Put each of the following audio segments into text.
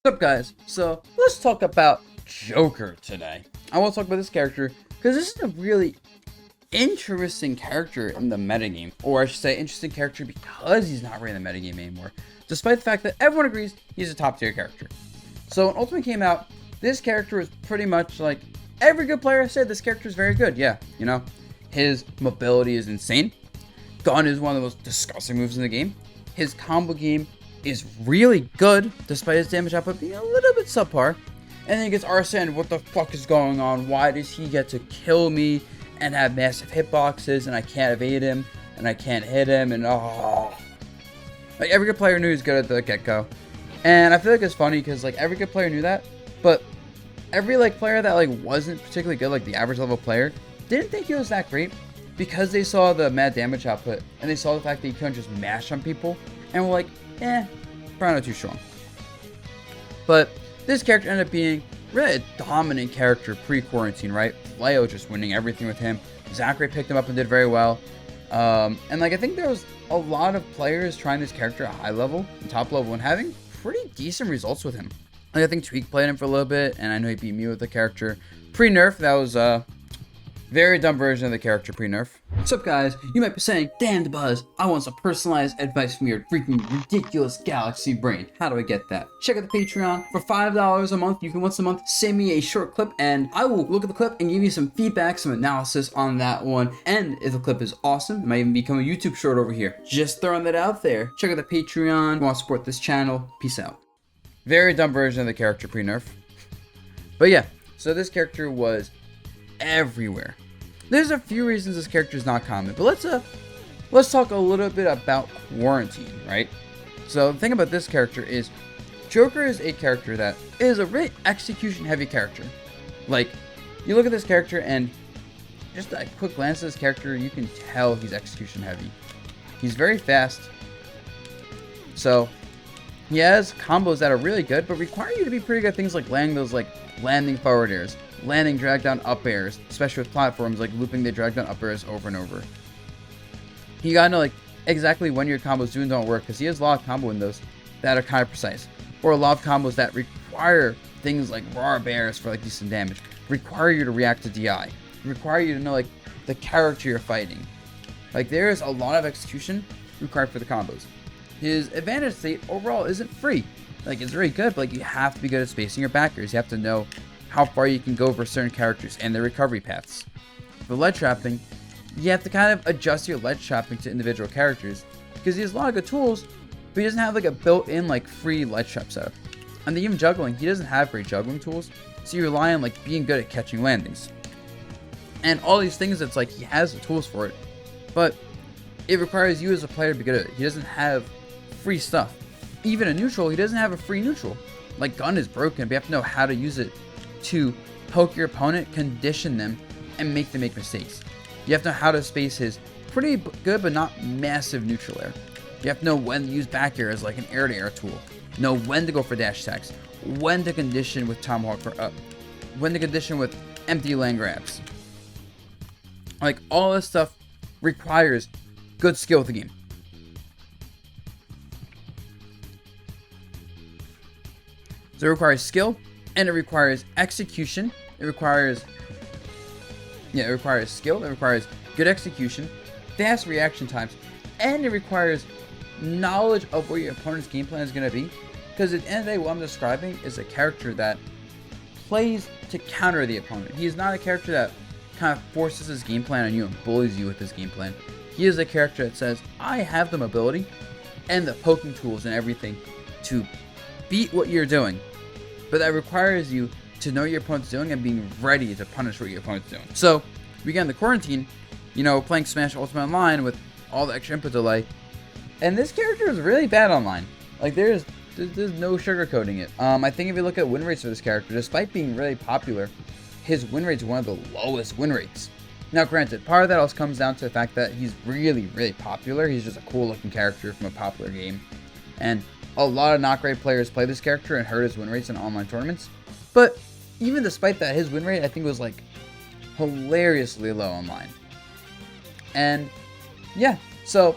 What's up, guys? So let's talk about Joker today. I want to talk about this character because this is a really interesting character in the metagame, or I should say interesting character because he's not really in the metagame anymore, despite the fact that everyone agrees he's a top tier character. So when Ultimate came out, this character was pretty much like every good player said this character is very good. Yeah, you know, his mobility is insane. Gun is one of the most disgusting moves in the game. His combo game is really good, despite his damage output being a little bit subpar. And then he gets Arsene. What the fuck is going on? Why does he get to kill me and have massive hitboxes, and I can't evade him, and I can't hit him, and like every good player knew he was good at the get-go. And I feel like it's funny because like every good player knew that, but every like player that like wasn't particularly good, like the average level player, didn't think he was that great because they saw the mad damage output and they saw the fact that he couldn't just mash on people, and were like, probably not too strong. But this character ended up being really a dominant character pre-quarantine, right? Leo just winning everything with him. Zachary picked him up and did very well. And like I think there was a lot of players trying this character at high level and top level and having pretty decent results with him. Like I think Tweak played him for a little bit, and I know he beat me with the character. Pre-nerf, that was very dumb version of the character pre-nerf. What's up, guys? You might be saying, damn Dabuz, I want some personalized advice from your freaking ridiculous galaxy brain. How do I get that? Check out the Patreon. For $5 a month, you can once a month send me a short clip, and I will look at the clip and give you some feedback, some analysis on that one. And if the clip is awesome, it might even become a YouTube short over here. Just throwing that out there. Check out the Patreon. If you want to support this channel, peace out. Very dumb version of the character pre-nerf. But yeah, so this character was everywhere. There's a few reasons this character is not common, but let's talk a little bit about quarantine, right? So the thing about this character is Joker is a character that is a really execution heavy character. Like, you look at this character and just a quick glance at this character, you can tell he's execution heavy. He's very fast. So he has combos that are really good, but require you to be pretty good at things like landing those like landing forward airs, landing drag down up airs, especially with platforms like looping the drag down up airs over and over. You gotta know like exactly when your combos do and don't work, because he has a lot of combo windows that are kind of precise, or a lot of combos that require things like raw bears for like decent damage, require you to react to DI, require you to know like the character you're fighting. Like there is a lot of execution required for the combos. His advantage state overall isn't free. Like it's very good, but like you have to be good at spacing your backers. You have to know how far you can go for certain characters and their recovery paths. For ledge trapping, you have to kind of adjust your ledge trapping to individual characters because he has a lot of good tools, but he doesn't have like a built-in like free ledge trap setup. And then even juggling, he doesn't have great juggling tools, so you rely on like being good at catching landings. And all these things, it's like he has the tools for it, but it requires you as a player to be good at it. He doesn't have free stuff. Even a neutral, he doesn't have a free neutral. Like gun is broken, but you have to know how to use it to poke your opponent, condition them, and make them make mistakes. You have to know how to space his pretty good but not massive neutral air. You have to know when to use back air as like an air-to-air tool. Know when to go for dash attacks, when to condition with tomahawk for up, when to condition with empty land grabs. Like all this stuff requires good skill with the game. So it requires skill, and it requires execution. It requires skill. It requires good execution, fast reaction times, and it requires knowledge of where your opponent's game plan is going to be. Because at the end of the day, what I'm describing is a character that plays to counter the opponent. He is not a character that kind of forces his game plan on you and bullies you with his game plan. He is a character that says, I have the mobility and the poking tools and everything to beat what you're doing, but that requires you to know what your opponent's doing and being ready to punish what your opponent's doing. So we got in the quarantine, playing Smash Ultimate Online with all the extra input delay, and this character is really bad online. Like there's no sugarcoating it. I think if you look at win rates for this character, despite being really popular, his win rate's one of the lowest win rates. Now granted, part of that also comes down to the fact that he's really, really popular. He's just a cool looking character from a popular game, and a lot of not great players play this character and hurt his win rates in online tournaments. But even despite that, his win rate I think was like hilariously low online. And yeah, so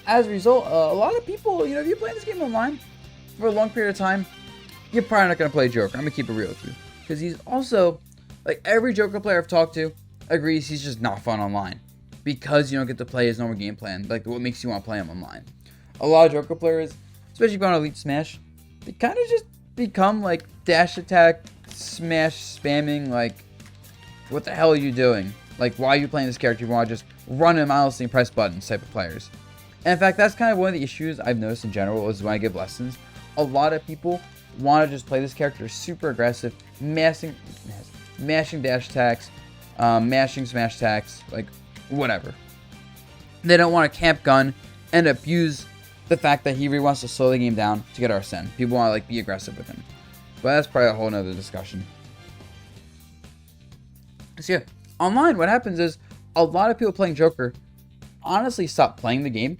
as a result, a lot of people, if you play this game online for a long period of time, you're probably not going to play Joker. I'm going to keep it real with you. Because he's also, like, every Joker player I've talked to agrees he's just not fun online. Because you don't get to play his normal game plan. Like, what makes you want to play him online. A lot of Joker players, especially if you're on Elite Smash, they kind of just become, like, dash attack, smash spamming, like, what the hell are you doing? Like, why are you playing this character? You want to just run him mindlessly and press buttons type of players. And in fact, that's kind of one of the issues I've noticed in general is when I give lessons. A lot of people want to just play this character super aggressive, mashing dash attacks, mashing smash attacks, like, whatever. They don't want to camp gun and abuse the fact that he really wants to slow the game down to get Arsene. People want to, like, be aggressive with him. But that's probably a whole nother discussion. So yeah, online what happens is a lot of people playing Joker honestly stop playing the game,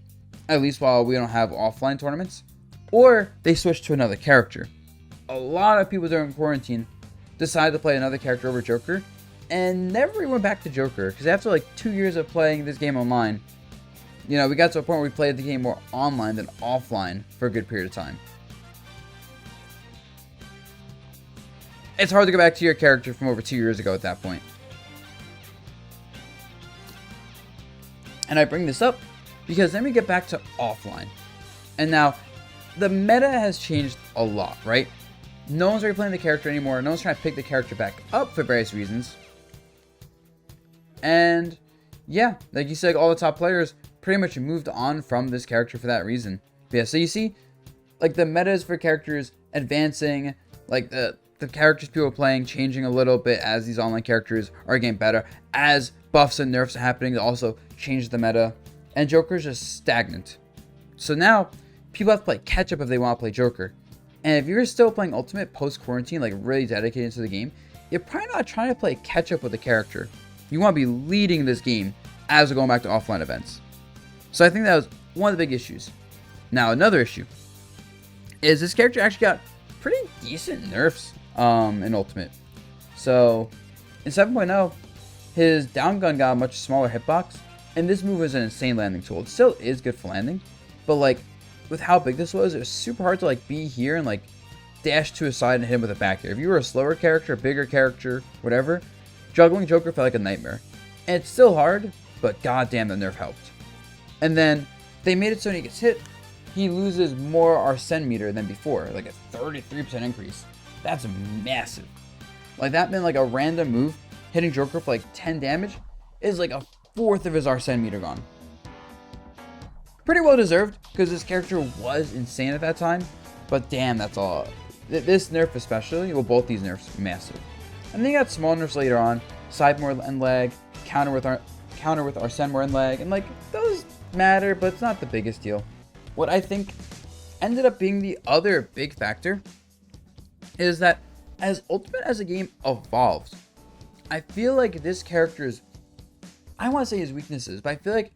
at least while we don't have offline tournaments, or they switch to another character. A lot of people during quarantine decided to play another character over Joker and never really went back to Joker, because after like 2 years of playing this game online, you know, we got to a point where we played the game more online than offline for a good period of time. It's hard to go back to your character from over 2 years ago at that point. And I bring this up because then we get back to offline. And now, the meta has changed a lot, right? No one's really playing the character anymore. No one's trying to pick the character back up for various reasons. And yeah, like you said, all the top players pretty much moved on from this character for that reason. But yeah, so you see, like the metas for characters advancing, like the characters people are playing changing a little bit as these online characters are getting better, as buffs and nerfs are happening to also change the meta, and Joker's just stagnant. So now people have to play catch up if they want to play Joker. And if you're still playing Ultimate post quarantine, like really dedicated to the game, you're probably not trying to play catch up with the character. You want to be leading this game as we're going back to offline events. So I think that was one of the big issues. Now another issue is this character actually got pretty decent nerfs in Ultimate. So in 7.0, his down gun got a much smaller hitbox, and this move is an insane landing tool. It still is good for landing, but like with how big this was, it was super hard to like be here and like dash to a side and hit him with a back air. If you were a slower character, a bigger character, whatever, juggling Joker felt like a nightmare. And it's still hard, but goddamn, the nerf helped. And then they made it so when he gets hit, he loses more Arsene meter than before, like a 33% increase. That's massive. Like that meant like a random move hitting Joker for like 10 damage is like a fourth of his Arsene meter gone. Pretty well deserved, because this character was insane at that time, but damn, that's all. This nerf especially, well, both these nerfs, massive. And then you got small nerfs later on, side more and lag, counter with Arsene more and lag, and like, those matter, but it's not the biggest deal. What I think ended up being the other big factor is that as Ultimate as a game evolved, I feel like this character's, I want to say his weaknesses, but I feel like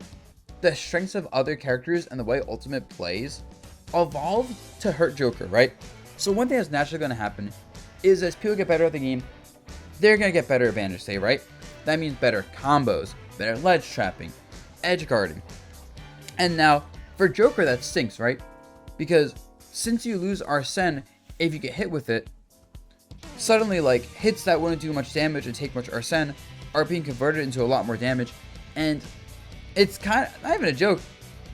the strengths of other characters and the way Ultimate plays evolved to hurt Joker, right? So one thing that's naturally going to happen is as people get better at the game, they're going to get better advantage, say, right? That means better combos, better ledge trapping, edge guarding. And now, for Joker, that stinks, right? Because since you lose Arsene, if you get hit with it, suddenly, like, hits that wouldn't do much damage and take much Arsene are being converted into a lot more damage. And it's kind of, not even a joke,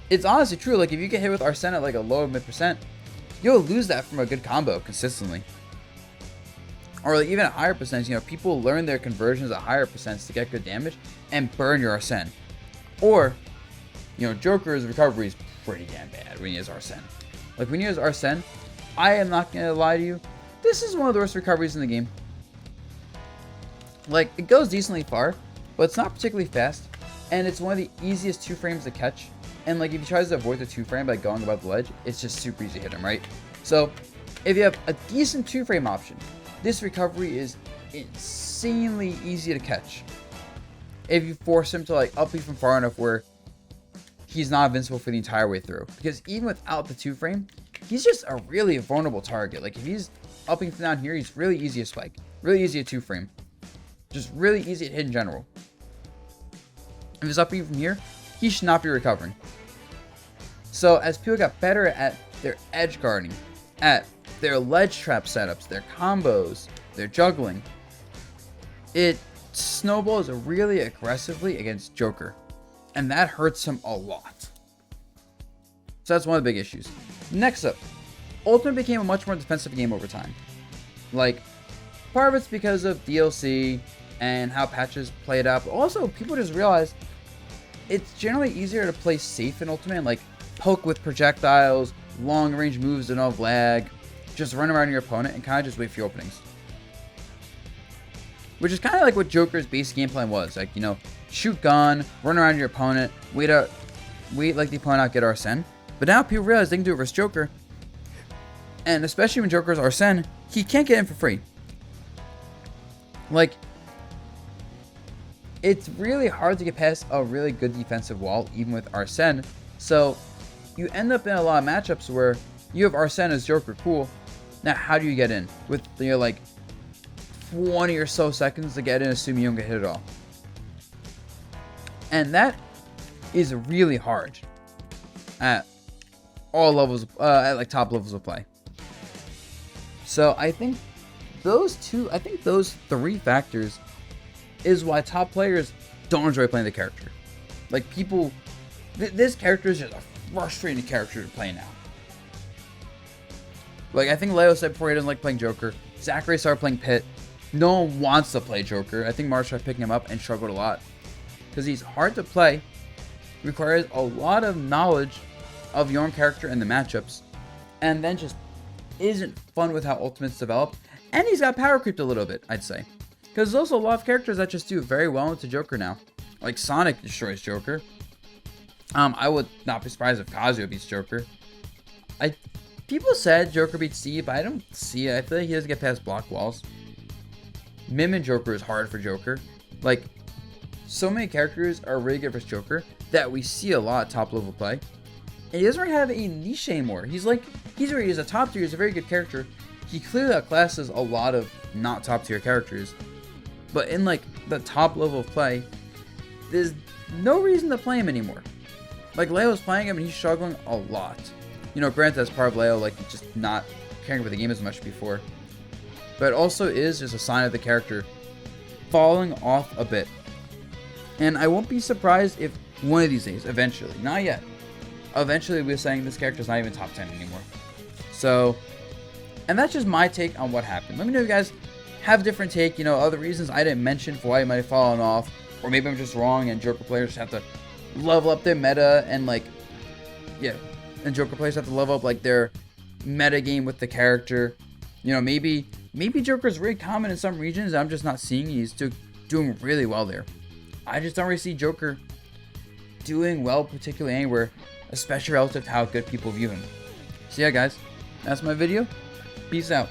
it's honestly true. Like, if you get hit with Arsene at, like, a low mid-percent, you'll lose that from a good combo consistently. Or, like, even a higher percentage, you know, people learn their conversions at higher percents to get good damage and burn your Arsene. Or, you know, Joker's recovery is pretty damn bad when he has Arsene. Like, when he has Arsene, I am not going to lie to you, this is one of the worst recoveries in the game. Like, it goes decently far, but it's not particularly fast, and it's one of the easiest 2 frames to catch. And like, if he tries to avoid the 2 frame by going above the ledge, it's just super easy to hit him, right? So, if you have a decent 2 frame option, this recovery is insanely easy to catch. If you force him to like up you from far enough where he's not invincible for the entire way through. Because even without the 2 frame, he's just a really vulnerable target. Like, if he's upping from down here, he's really easy to spike. Really easy to 2 frame. Just really easy to hit in general. If he's upping from here, he should not be recovering. So as people got better at their edge guarding, at their ledge trap setups, their combos, their juggling. It snowballs really aggressively against Joker, and that hurts him a lot. So that's one of the big issues. Next up, Ultimate became a much more defensive game over time. Like, part of it's because of DLC and how patches played out, but also people just realized it's generally easier to play safe in Ultimate, like poke with projectiles, long range moves that don't have lag, just run around your opponent and kind of just wait for your openings. Which is kind of like what Joker's base game plan was. Like, you know, shoot gun, run around your opponent, wait like the opponent out, get Arsene. But now people realize they can do it versus Joker. And especially when Joker's Arsene, he can't get in for free. Like, it's really hard to get past a really good defensive wall, even with Arsene. So, you end up in a lot of matchups where you have Arsene as Joker, cool. Now, how do you get in? With, you know, like 20 or so seconds to get in, assuming you don't get hit at all. And that is really hard at all levels, at like top levels of play. So I think those three factors is why top players don't enjoy playing the character. Like, people, this character is just a frustrating character to play now. Like, I think Leo said before he doesn't like playing Joker. Zachary started playing Pit. No one wants to play Joker. I think Marsh tried picking him up and struggled a lot. Because he's hard to play, requires a lot of knowledge of your own character and the matchups, and then just isn't fun with how Ultimate's developed. And he's got power creeped a little bit, I'd say. Because there's also a lot of characters that just do very well into Joker now. Like Sonic destroys Joker. I would not be surprised if Kazuya beats Joker. People said Joker beats Steve, but I don't see it. I feel like he doesn't get past block walls. Mim and Joker is hard for Joker. Like, so many characters are really good versus Joker that we see a lot top level play. And he doesn't really have a niche anymore. He's a top tier, he's a very good character. He clearly outclasses a lot of not top tier characters. But in like the top level of play, there's no reason to play him anymore. Like, Leo's playing him and he's struggling a lot. You know, granted, as part of Leo, like, just not caring for the game as much before. But it also is just a sign of the character falling off a bit. And I won't be surprised if one of these days, eventually, not yet, eventually we're saying this character's not even top 10 anymore. So, and that's just my take on what happened. Let me know if you guys have a different take, you know, other reasons I didn't mention for why he might have fallen off. Or maybe I'm just wrong and Joker players have to level up their meta and, like, yeah. And Joker players have to level up, like, their meta game with the character. You know, maybe Joker's really common in some regions. I'm just not seeing he's doing really well there. I just don't really see Joker doing well particularly anywhere, especially relative to how good people view him. So yeah, guys, that's my video. Peace out.